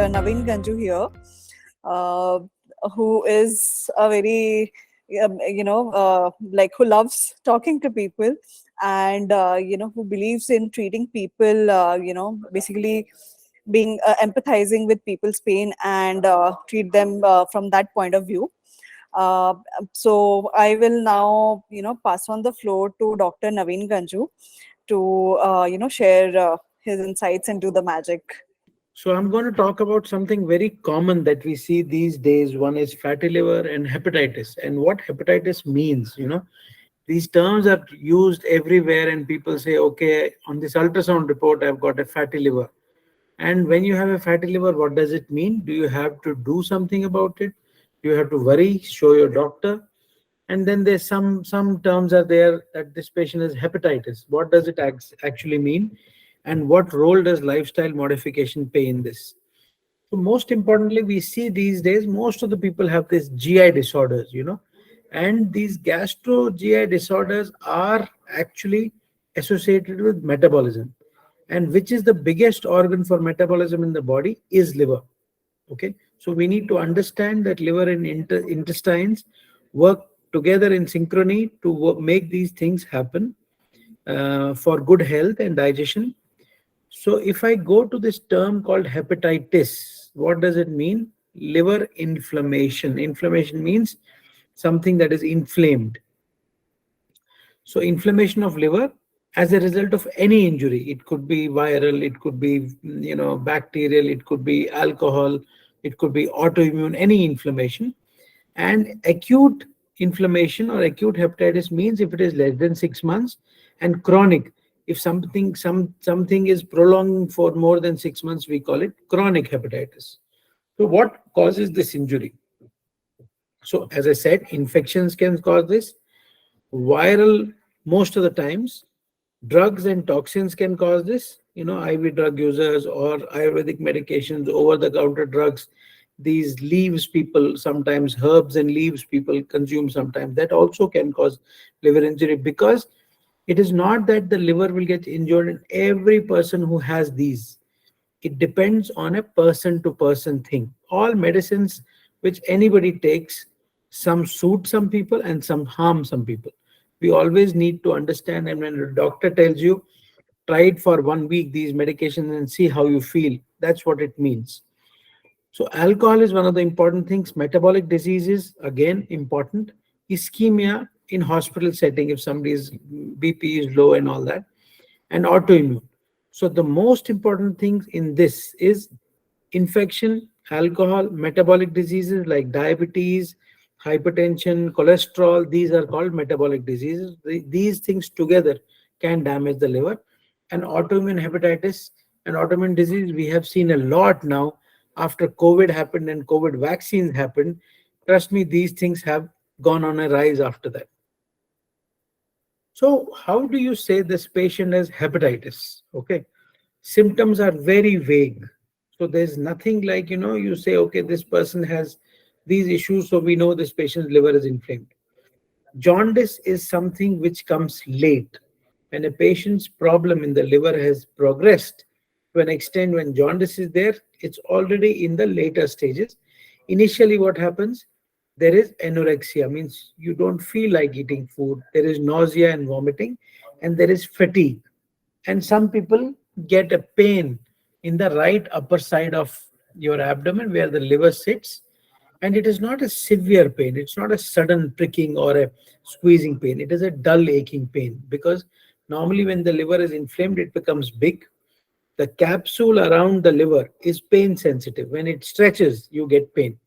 Naveen Ganju here, uh, who is a very, like who loves talking to people and, who believes in treating people, basically being empathizing with people's pain and treat them from that point of view. Uh, so I will now, pass on the floor to Dr. Naveen Ganju to, share his insights into the magic. So I'm going to talk about something very common that we see these days. One is fatty liver and hepatitis. And what hepatitis means, these terms are used everywhere, and people say, okay, on this ultrasound report, I've got a fatty liver. And when you have a fatty liver, what does it mean? Do you have to do something about it? Do you have to worry? Show your doctor. And then there's some terms are there that this patient has hepatitis. What does it actually mean? And what role does lifestyle modification play in this? So most importantly, we see these days most of the people have this GI disorders, and these gastro GI disorders are actually associated with metabolism. And which is the biggest organ for metabolism in the body is liver. Okay, so we need to understand that liver and intestines work together in synchrony to make these things happen for good health and digestion. So if I go to this term called hepatitis, what does it mean? Liver inflammation. Inflammation means something that is inflamed. So inflammation of liver as a result of any injury. It could be viral, it could be bacterial, it could be alcohol, it could be autoimmune, any inflammation. And acute inflammation or acute hepatitis means if it is less than 6 months, and chronic, if something is prolonged for more than 6 months, we call it chronic hepatitis. So what causes this injury? So as I said, infections can cause this. Viral, most of the times. Drugs and toxins can cause this. IV drug users or Ayurvedic medications, over the counter drugs, these leaves people, sometimes herbs and leaves people consume sometimes, that also can cause liver injury, because it is not that the liver will get injured in every person who has these. It depends on a person to person thing. All medicines which anybody takes, some suit some people and some harm some people. We always need to understand, and when a doctor tells you, try it for 1 week, these medications, and see how you feel, that's what it means. So alcohol is one of the important things. Metabolic diseases, again, important. Ischemia in hospital setting, if somebody's BP is low and all that. And autoimmune. So the most important things in this is infection, alcohol, metabolic diseases like diabetes, hypertension, cholesterol. These are called metabolic diseases. These things together can damage the liver. And autoimmune hepatitis and autoimmune disease, we have seen a lot now after COVID happened and COVID vaccines happened. Trust me, these things have gone on a rise after that. So how do you say this patient has hepatitis? Okay. Symptoms are very vague. So there's nothing like, you say, okay, this person has these issues, so we know this patient's liver is inflamed. Jaundice is something which comes late. When a patient's problem in the liver has progressed to an extent, when jaundice is there, it's already in the later stages. Initially, what happens? There is anorexia, means you don't feel like eating food. There is nausea and vomiting, and there is fatigue. And some people get a pain in the right upper side of your abdomen where the liver sits. And it is not a severe pain. It's not a sudden pricking or a squeezing pain. It is a dull aching pain, because normally when the liver is inflamed, it becomes big. The capsule around the liver is pain sensitive. When it stretches, you get pain.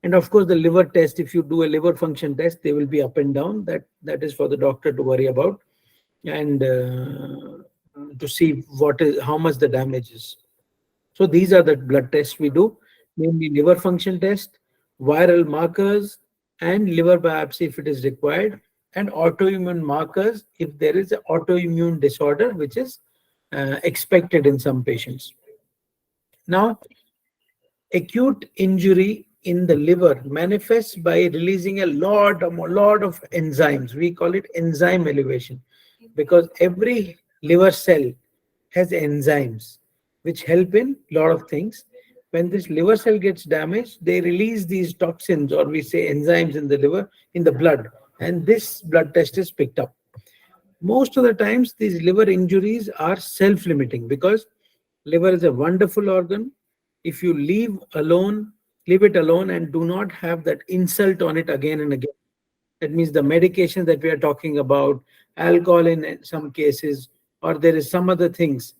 And of course, the liver test, if you do a liver function test, they will be up and down. That is for the doctor to worry about, and to see how much the damage is. So these are the blood tests we do, namely liver function test, viral markers, and liver biopsy if it is required, and autoimmune markers if there is an autoimmune disorder which is expected in some patients. Now, acute injury in the liver manifests by releasing a lot of enzymes. We call it enzyme elevation, because every liver cell has enzymes which help in a lot of things. When this liver cell gets damaged, they release these toxins, or we say enzymes, in the liver, in the blood, and this blood test is picked up. Most of the times these liver injuries are self-limiting, because liver is a wonderful organ. If you leave it alone and do not have that insult on it again and again, that means the medication that we are talking about, alcohol in some cases, or there is some other things.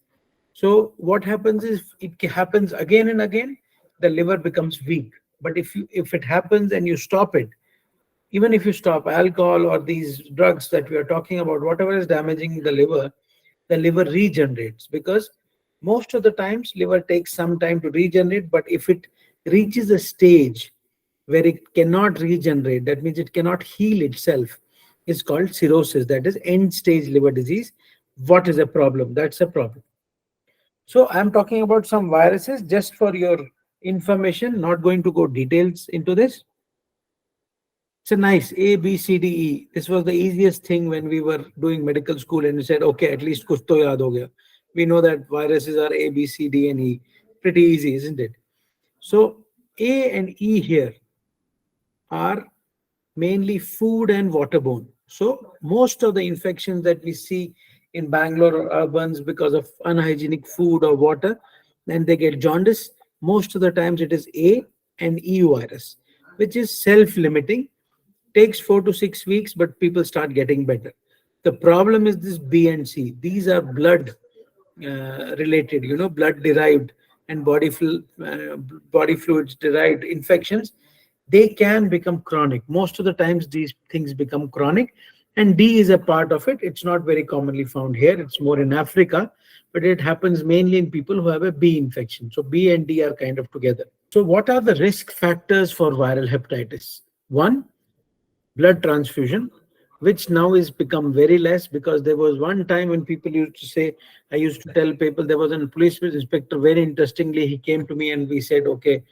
So what happens is, it happens again and again, the liver becomes weak. But if it happens and you stop it, even if you stop alcohol or these drugs that we are talking about, whatever is damaging the liver regenerates, because most of the times liver takes some time to regenerate. But if it reaches a stage where it cannot regenerate, that means it cannot heal itself, is called cirrhosis, that is end stage liver disease. What is a problem? That's a problem. So I'm talking about some viruses just for your information, not going to go details into this. It's a nice A, B, C, D, E. This was the easiest thing when we were doing medical school, and we said, okay, at least kuch to yaad ho gaya. We know that viruses are A, B, C, D, and E. Pretty easy, isn't it? So A and E here are mainly food and waterborne. So most of the infections that we see in Bangalore or urbans because of unhygienic food or water, then they get jaundice. Most of the times it is A and E virus, which is self-limiting, takes 4 to 6 weeks, but people start getting better. The problem is this B and C. These are blood related, blood derived and body fluids derived infections. They can become chronic. Most of the times these things become chronic, and D is a part of it. It's not very commonly found here. It's more in Africa, but it happens mainly in people who have a B infection. So B and D are kind of together. So what are the risk factors for viral hepatitis? One, blood transfusion, which now is become very less, because there was one time when people used to say, I used to tell people, there was a police inspector, very interestingly, he came to me and we said, okay,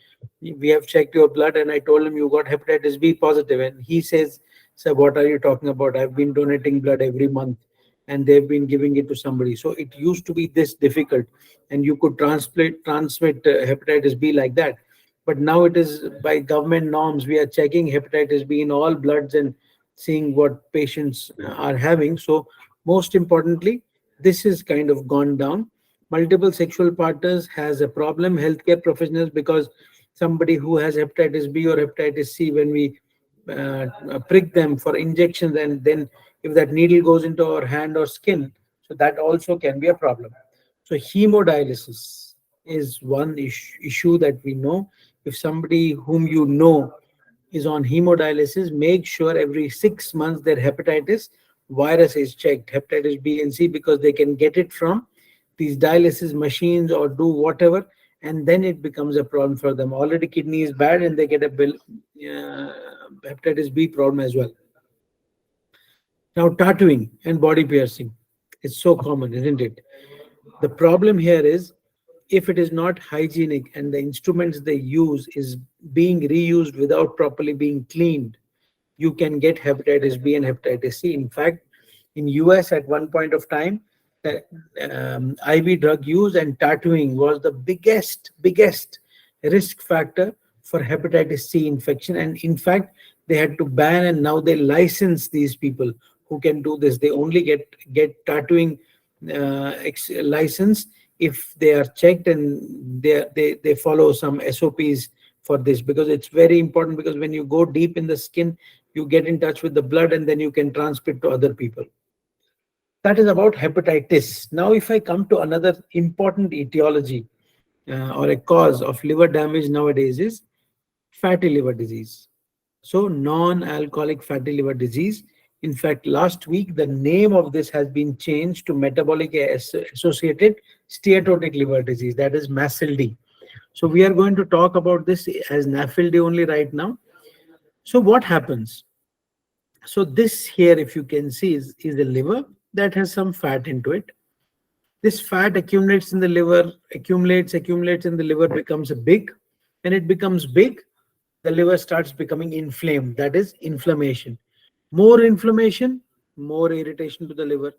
we have checked your blood, and I told him you got hepatitis B positive, and he says, sir, what are you talking about? I've been donating blood every month and they've been giving it to somebody. So it used to be this difficult, and you could transmit hepatitis B like that. But now it is by government norms, we are checking hepatitis B in all bloods and seeing what patients are having. So most importantly, this is kind of gone down. Multiple sexual partners has a problem. Healthcare professionals, because somebody who has hepatitis B or hepatitis C, when we prick them for injections, and then if that needle goes into our hand or skin, so that also can be a problem. So hemodialysis is one issue that we know. If somebody whom you know is on hemodialysis, make sure every 6 months their hepatitis virus is checked, hepatitis B and C, because they can get it from these dialysis machines or do whatever, and then it becomes a problem for them. Already kidney is bad and they get a hepatitis B problem as well. Now tattooing and body piercing is so common, isn't it? The problem here is, if it is not hygienic and the instruments they use is being reused without properly being cleaned, you can get hepatitis B and hepatitis C. In fact, in US at one point of time, the IV drug use and tattooing was the biggest risk factor for hepatitis C infection. And in fact, they had to ban, and now they license these people who can do this. They only get tattooing license if they are checked and they follow some SOPs for this, because it's very important, because when you go deep in the skin, you get in touch with the blood and then you can transmit to other people. That is about hepatitis. Now, if I come to another important etiology or a cause of liver damage nowadays, is fatty liver disease. So non-alcoholic fatty liver disease. In fact, last week, the name of this has been changed to metabolic associated steatotic liver disease, that is MASLD. So we are going to talk about this as NAFLD only right now. So what happens? So this here, if you can see, is the liver that has some fat into it. This fat accumulates in the liver, accumulates in the liver, becomes big. When it becomes big, the liver starts becoming inflamed, that is inflammation. More inflammation, more irritation to the liver.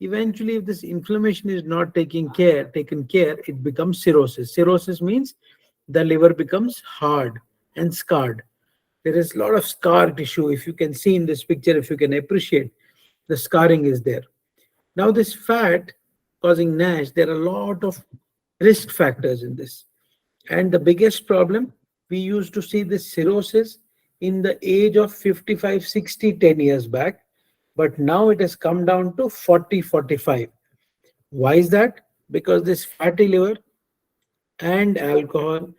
Eventually, if this inflammation is not taken care, it becomes cirrhosis. Cirrhosis means the liver becomes hard and scarred. There is a lot of scar tissue. If you can see in this picture, if you can appreciate, the scarring is there. Now, this fat causing NASH, there are a lot of risk factors in this. And the biggest problem, we used to see this cirrhosis in the age of 55, 60, 10 years back, but now it has come down to 40, 45. Why is that? Because this fatty liver and alcohol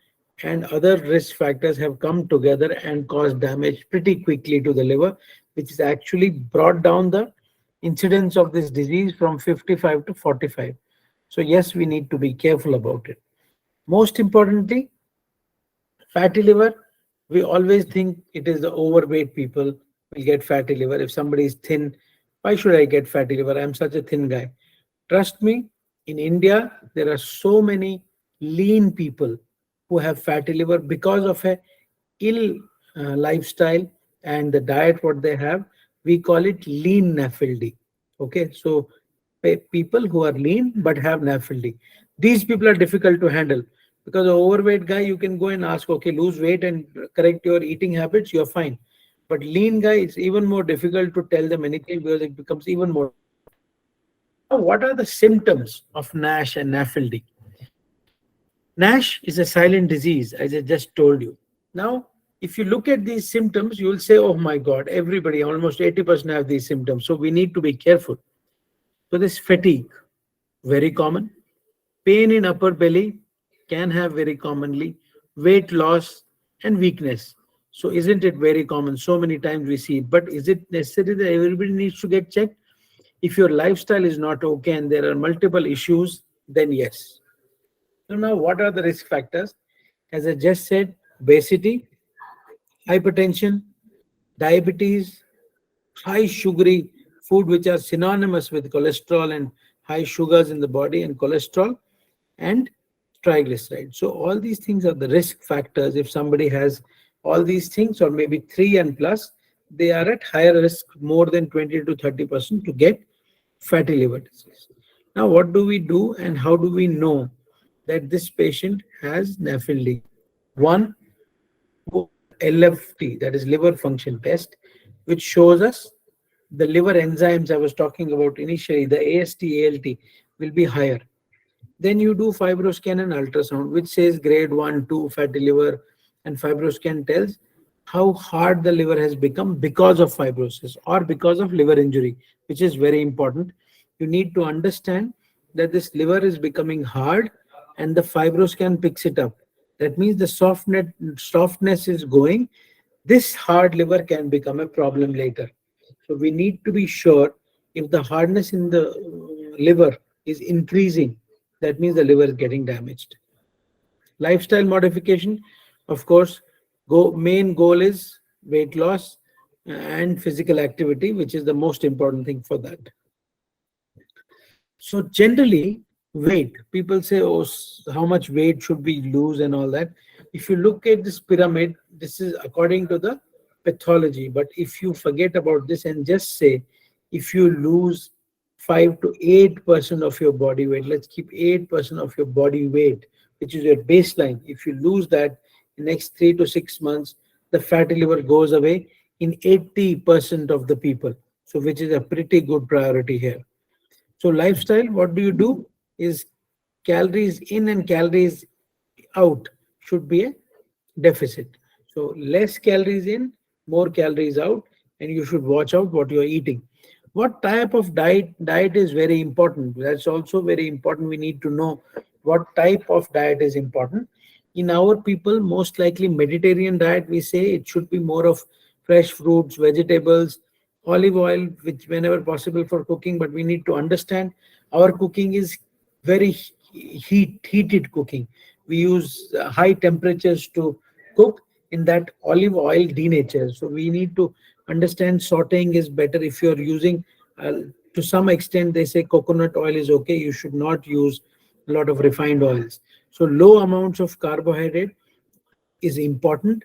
and other risk factors have come together and caused damage pretty quickly to the liver, which has actually brought down the incidence of this disease from 55 to 45. So yes, we need to be careful about it. Most importantly, fatty liver, we always think it is the overweight people will get fatty liver. If somebody is thin, why should I get fatty liver? I'm such a thin guy. Trust me, in India, there are so many lean people who have fatty liver because of a ill lifestyle and the diet what they have. We call it lean NAFLD. Okay, so people who are lean but have NAFLD. These people are difficult to handle because an overweight guy, you can go and ask, okay, lose weight and correct your eating habits, you're fine. But lean guy, it's even more difficult to tell them anything because it becomes even more. Now, what are the symptoms of NASH and NAFLD? NASH is a silent disease, as I just told you. Now, if you look at these symptoms, you will say, oh my God, everybody, almost 80% have these symptoms. So we need to be careful. So this fatigue, very common. Pain in upper belly can have very commonly. Weight loss and weakness. So isn't it very common? So many times we see, but is it necessary that everybody needs to get checked? If your lifestyle is not okay and there are multiple issues, then yes. So now what are the risk factors? As I just said, obesity, hypertension, diabetes, high sugary food which are synonymous with cholesterol and high sugars in the body and cholesterol, and triglycerides. So all these things are the risk factors. If somebody has all these things or maybe 3 and plus, they are at higher risk, more than 20 to 30% to get fatty liver disease. Now, what do we do and how do we know that this patient has NAFLD? One, LFT, that is liver function test, which shows us the liver enzymes I was talking about initially, the AST, ALT will be higher. Then you do fibroscan and ultrasound, which says grade 1, 2 fatty liver, and fibroscan tells how hard the liver has become because of fibrosis or because of liver injury, which is very important. You need to understand that this liver is becoming hard and the fibroscan picks it up. That means the softness is going. This hard liver can become a problem later. So we need to be sure if the hardness in the liver is increasing, that means the liver is getting damaged. Lifestyle modification, of course, main goal is weight loss and physical activity, which is the most important thing for that. So generally, weight, people say, oh, how much weight should we lose and all that. If you look at this pyramid, this is according to the pathology. But if you forget about this and just say, if you lose 5 to 8% of your body weight, let's keep 8% of your body weight, which is your baseline. If you lose that in the next 3 to 6 months, the fatty liver goes away in 80% of the people. So which is a pretty good priority here. So lifestyle, what do you do is calories in and calories out should be a deficit. So less calories in, more calories out, and you should watch out what you're eating. What type of diet is very important. That's also very important. We need to know what type of diet is important. In our people, most likely Mediterranean diet, we say it should be more of fresh fruits, vegetables, olive oil, which whenever possible for cooking. But we need to understand our cooking is very heated cooking. We use high temperatures to cook. In that, olive oil denatures. So we need to understand sauteing is better. If you're using, to some extent, they say coconut oil is okay. You should not use a lot of refined oils. So low amounts of carbohydrate is important.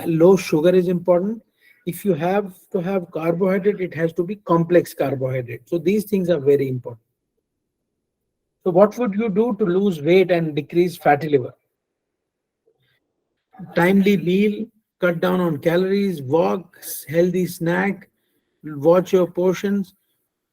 Low sugar is important. If you have to have carbohydrate, it has to be complex carbohydrate. So these things are very important. So what would you do to lose weight and decrease fatty liver? timely meal, cut down on calories, walk, healthy snack, watch your portions.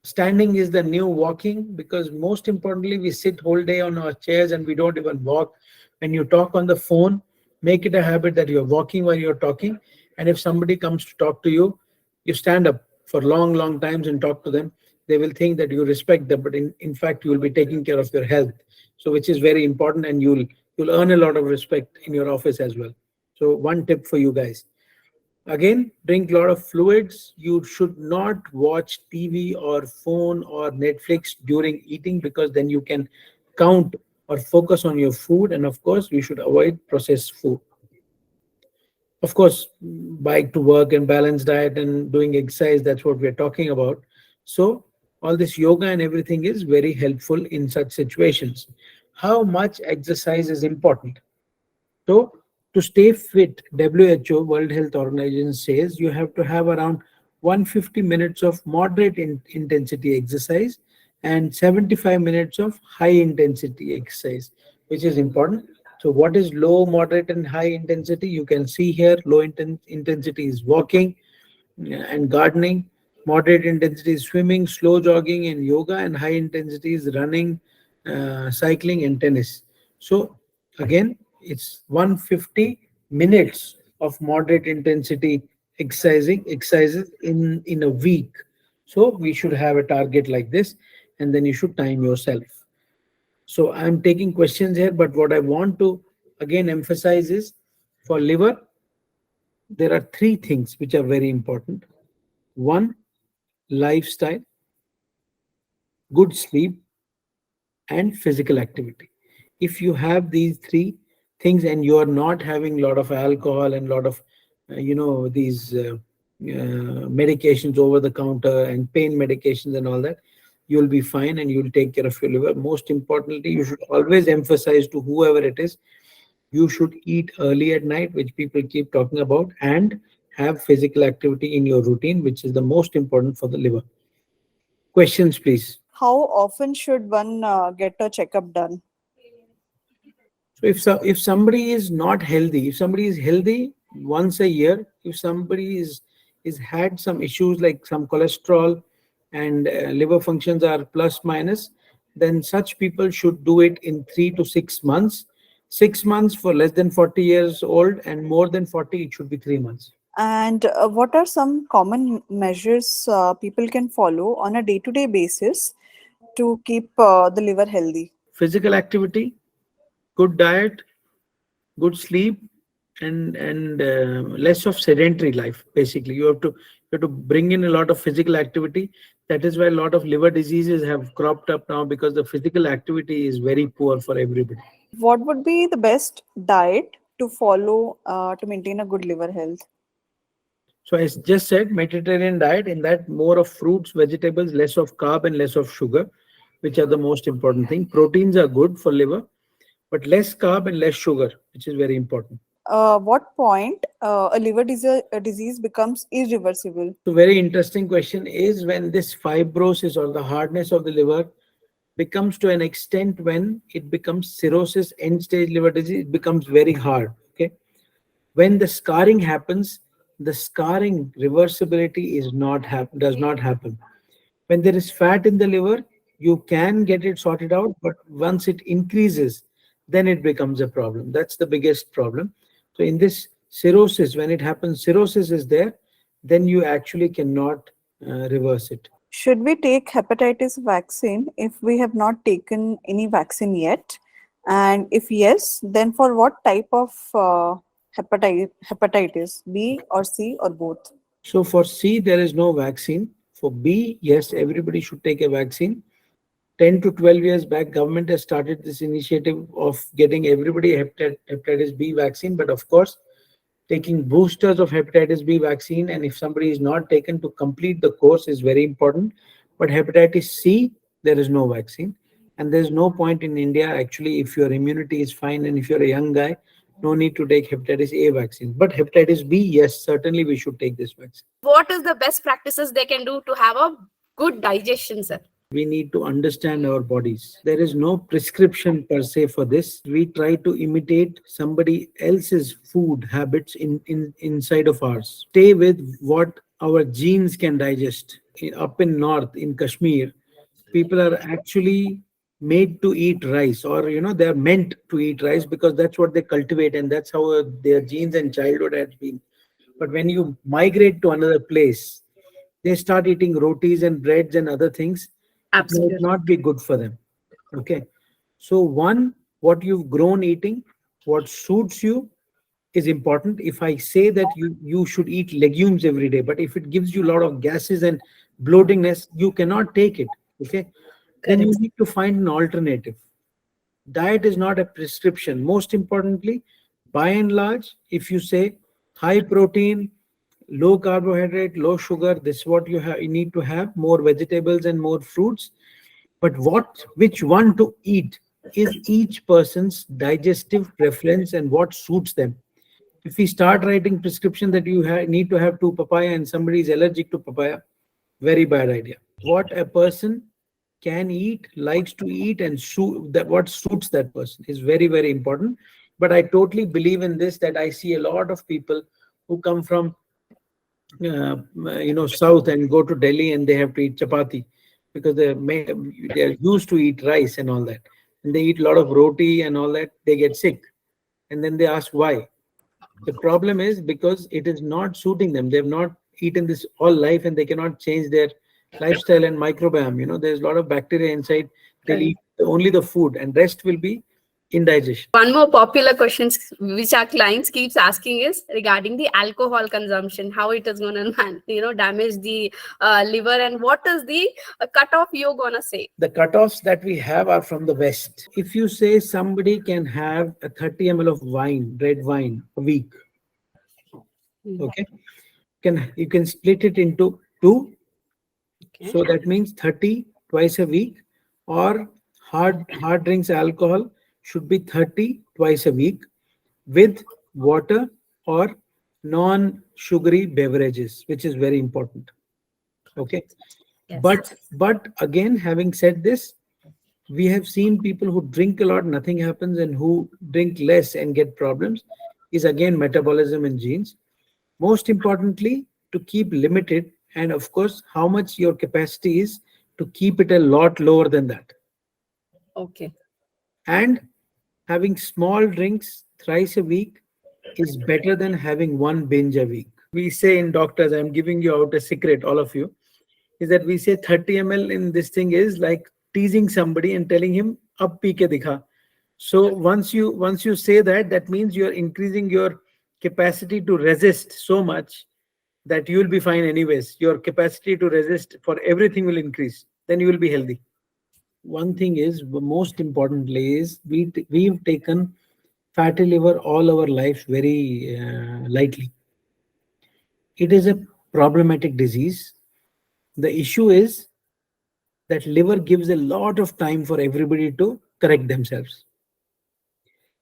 Standing is the new walking, because most importantly, we sit whole day on our chairs and we don't even walk. When you talk on the phone, make it a habit that you're walking while you're talking. And if somebody comes to talk to you, you stand up for long, long times and talk to them. They will think that you respect them, but in fact, you will be taking care of your health. So, which is very important, and you'll earn a lot of respect in your office as well. So, one tip for you guys. Again, drink a lot of fluids. You should not watch TV or phone or Netflix during eating, because then you can count or focus on your food. And of course, we should avoid processed food. Of course, bike to work and balanced diet and doing exercise, that's what we're talking about. So, all this yoga and everything is very helpful in such situations. How much exercise is important? So, to stay fit, WHO, World Health Organization, says you have to have around 150 minutes of moderate intensity exercise and 75 minutes of high intensity exercise, which is important. So, what is low, moderate, and high intensity? You can see here low intensity is walking and gardening, moderate intensity is swimming, slow jogging, and yoga, and high intensity is running, cycling, and tennis. So, again, it's 150 minutes of moderate intensity exercises in a week. So, we should have a target like this, and then you should time yourself. So, I'm taking questions here, but what I want to again emphasize is, for liver, there are three things which are very important. One, lifestyle, good sleep, and physical activity. If you have these three things and you are not having a lot of alcohol and a lot of these medications over the counter and pain medications and all that, you'll be fine and you'll take care of your liver. Most importantly, you should always emphasize to whoever it is, you should eat early at night, which people keep talking about, and have physical activity in your routine, which is the most important for the liver. Questions, please. How often should one get a checkup done? So if somebody is not healthy, if somebody is healthy, once a year. If somebody is had some issues like some cholesterol and liver functions are plus minus, then such people should do it in 3 to 6 months. 6 months for less than 40 years old, and more than 40, it should be 3 months. And what are some common measures people can follow on a day-to-day basis to keep the liver healthy? Physical activity, good diet, good sleep, and less of sedentary life. Basically, you have to bring in a lot of physical activity. That is why a lot of liver diseases have cropped up now, because the physical activity is very poor for everybody. What would be the best diet to follow to maintain a good liver health? So I just said Mediterranean diet. In that, more of fruits, vegetables, less of carb and less of sugar, which are the most important thing. Proteins are good for liver, but less carb and less sugar, which is very important. What point a disease becomes irreversible? So very interesting question is, when this fibrosis or the hardness of the liver becomes to an extent when it becomes cirrhosis, end stage liver disease, it becomes very hard. Okay. When the scarring happens, the scarring reversibility does not happen. When there is fat in the liver, you can get it sorted out, but once it increases, then it becomes a problem. That's the biggest problem. So in this cirrhosis, when it happens, cirrhosis is there, then you actually cannot reverse it. Should we take hepatitis vaccine if we have not taken any vaccine yet? And if yes, then for what type of hepatitis, B or C or both? So for C, there is no vaccine. For B, yes, everybody should take a vaccine. 10 to 12 years back, government has started this initiative of getting everybody a hepatitis B vaccine. But of course, taking boosters of hepatitis B vaccine, and if somebody is not taken, to complete the course is very important. But hepatitis C, there is no vaccine. And there's no point in India, actually, if your immunity is fine and if you're a young guy, no need to take hepatitis A vaccine. But hepatitis B, yes, certainly we should take this vaccine. What is the best practices they can do to have a good digestion, sir? We need to understand our bodies. There is no prescription per se for this. We try to imitate somebody else's food habits inside of ours. Stay with what our genes can digest. Up in north, in Kashmir, people are actually made to eat rice, or they're meant to eat rice because that's what they cultivate and that's how their genes and childhood has been. But when you migrate to another place, they start eating rotis and breads and other things. It might Absolutely. not be good for them. Okay. So, one, what you've grown eating, what suits you is important. If I say that you should eat legumes every day, but if it gives you a lot of gases and bloatingness, you cannot take it. Okay. Then you Correct. need to find an alternative. Diet is not a prescription. Most importantly, by and large, if you say high protein, low carbohydrate, low sugar, this is what you need to have, more vegetables and more fruits. But which one to eat is each person's digestive preference and what suits them. If we start writing prescription that you need to have two papaya and somebody is allergic to papaya, very bad idea. What a person can eat, likes to eat, and that what suits that person is very, very important. But I totally believe in this, that I see a lot of people who come from south and go to Delhi and they have to eat chapati because they're used to eat rice and all that, and they eat a lot of roti and all that. They get sick, and then they ask why. The problem is because it is not suiting them. They've not eaten this all life, and they cannot change their lifestyle and microbiome. There's a lot of bacteria inside. They'll Correct. eat only the food, and rest will be indigestion. One more popular questions which our clients keeps asking is regarding the alcohol consumption, how it is going to damage the liver, and what is the cutoff you're going to say? The cutoffs that we have are from the West. If you say somebody can have a 30 ml of wine, red wine, a week, okay, you can split it into two. Okay. So that means 30 twice a week, or hard drinks alcohol should be 30 twice a week with water or non-sugary beverages, which is very important. Okay. Yes. But again, having said this, we have seen people who drink a lot, nothing happens, and who drink less and get problems. Is again metabolism and genes. Most importantly, to keep limited, and of course, how much your capacity is to keep it a lot lower than that. Okay. And having small drinks thrice a week is better than having one binge a week. We say in doctors, I'm giving you out a secret, all of you, is that we say 30 ml in this thing is like teasing somebody and telling him, "Ab pee ke dikha." So once you say that, that means you're increasing your capacity to resist so much that you will be fine anyways. Your capacity to resist for everything will increase. Then you will be healthy. One thing is, most importantly, is we've taken fatty liver all our life very lightly. It is a problematic disease. The issue is that liver gives a lot of time for everybody to correct themselves.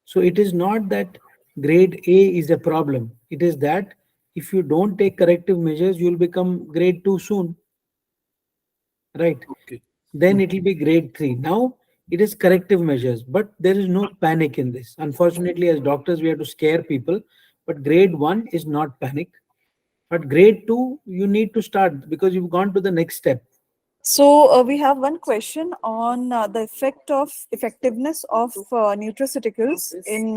So it is not that grade A is a problem. It is that if you don't take corrective measures, you will become grade 2 soon. Right? Okay. Then it will be grade 3. Now it is corrective measures, but there is no panic in this. Unfortunately, as doctors, we have to scare people. But grade 1 is not panic. But grade 2, you need to start because you've gone to the next step. So we have one question on the effectiveness of nutraceuticals in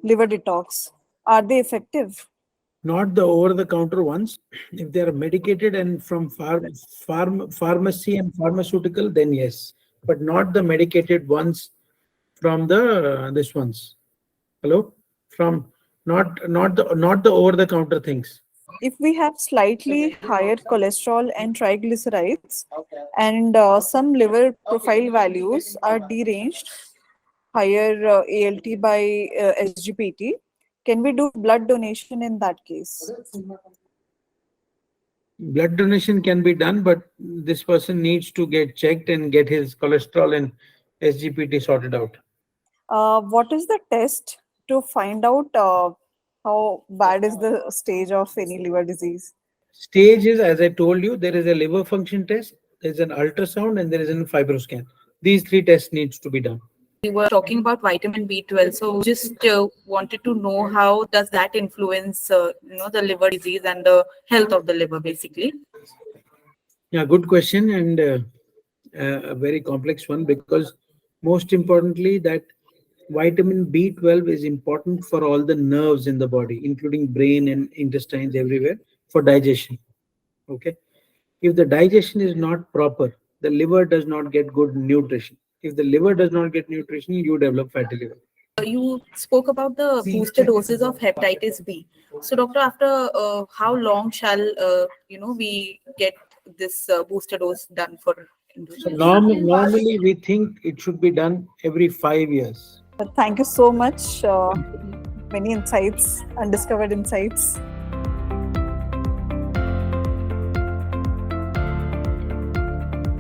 liver detox. Are they effective? Not the over-the-counter ones. If they are medicated and from pharmacy and pharmaceutical, then yes. But not the medicated ones from the this ones. Hello? From not the over-the-counter things. If we have slightly higher cholesterol and triglycerides, and some liver profile values are deranged, higher ALT by SGPT, can we do blood donation in that case? Blood donation can be done, but this person needs to get checked and get his cholesterol and SGPT sorted out. What is the test to find out how bad is the stage of any liver disease? Stage is, as I told you, there is a liver function test, there's an ultrasound, and there is a fibroscan. These three tests needs to be done. We were talking about vitamin B12, so just wanted to know how does that influence, the liver disease and the health of the liver, basically. Yeah, good question, and a very complex one, because most importantly that vitamin B12 is important for all the nerves in the body, including brain and intestines, everywhere, for digestion. Okay. If the digestion is not proper, the liver does not get good nutrition. If the liver does not get nutrition, you develop fatty liver. You spoke about the booster doses of hepatitis B. So, doctor, after how long shall we get this booster dose done for So individuals? normally we think it should be done every 5 years. Thank you so much. Many insights, undiscovered insights.